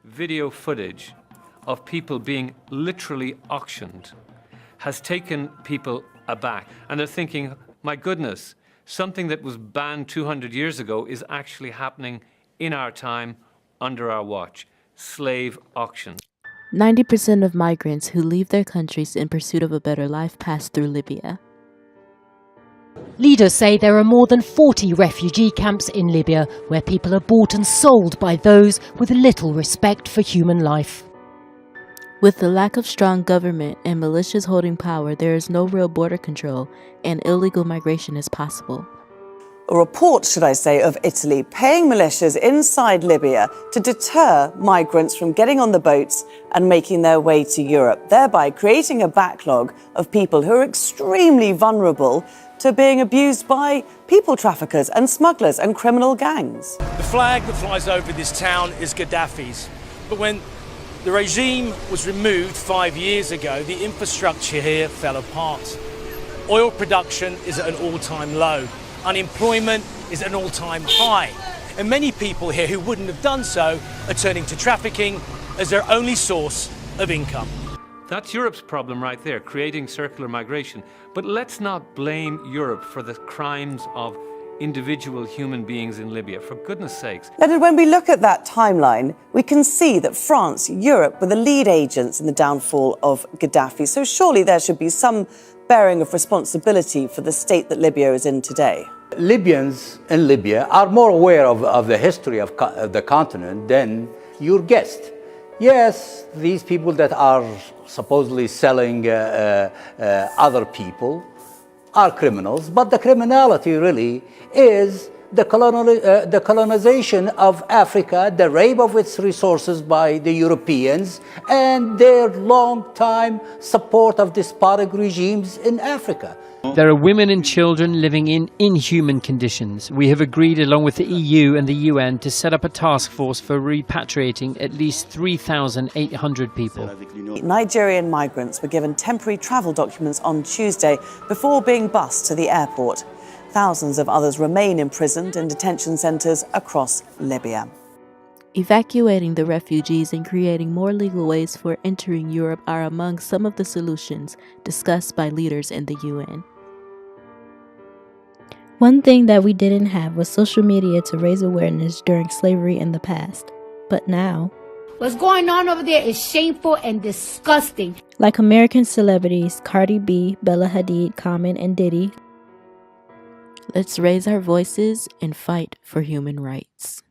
video footage of people being literally auctioned has taken people aback. And they're thinking, my goodness, something that was banned 200 years ago is actually happening in our time, under our watch. Slave auctions. 90% of migrants who leave their countries in pursuit of a better life pass through Libya. Leaders say there are more than 40 refugee camps in Libya where people are bought and sold by those with little respect for human life. With the lack of strong government and militias holding power, there is no real border control, and illegal migration is possible. A report, should I say, of Italy paying militias inside Libya to deter migrants from getting on the boats and making their way to Europe, thereby creating a backlog of people who are extremely vulnerable to being abused by people traffickers and smugglers and criminal gangs. The flag that flies over this town is Gaddafi's, but when the regime was removed 5 years ago, the infrastructure here fell apart. Oil production is at an all-time low. Unemployment is at an all-time high. And many people here who wouldn't have done so are turning to trafficking as their only source of income. That's Europe's problem right there, creating circular migration. But let's not blame Europe for the crimes of individual human beings in Libya, for goodness sakes. Leonard, when we look at that timeline, we can see that France, Europe were the lead agents in the downfall of Gaddafi. So surely there should be some bearing of responsibility for the state that Libya is in today. Libyans in Libya are more aware of the history of the continent than your guest. Yes, these people that are supposedly selling other people are criminals, but the criminality really is the colonization of Africa, the rape of its resources by the Europeans, and their long-time support of despotic regimes in Africa. There are women and children living in inhuman conditions. We have agreed, along with the EU and the UN, to set up a task force for repatriating at least 3,800 people. Nigerian migrants were given temporary travel documents on Tuesday before being bused to the airport. Thousands of others remain imprisoned in detention centres across Libya. Evacuating the refugees and creating more legal ways for entering Europe are among some of the solutions discussed by leaders in the UN. One thing that we didn't have was social media to raise awareness during slavery in the past. But now, what's going on over there is shameful and disgusting. Like American celebrities Cardi B, Bella Hadid, Common, and Diddy, let's raise our voices and fight for human rights.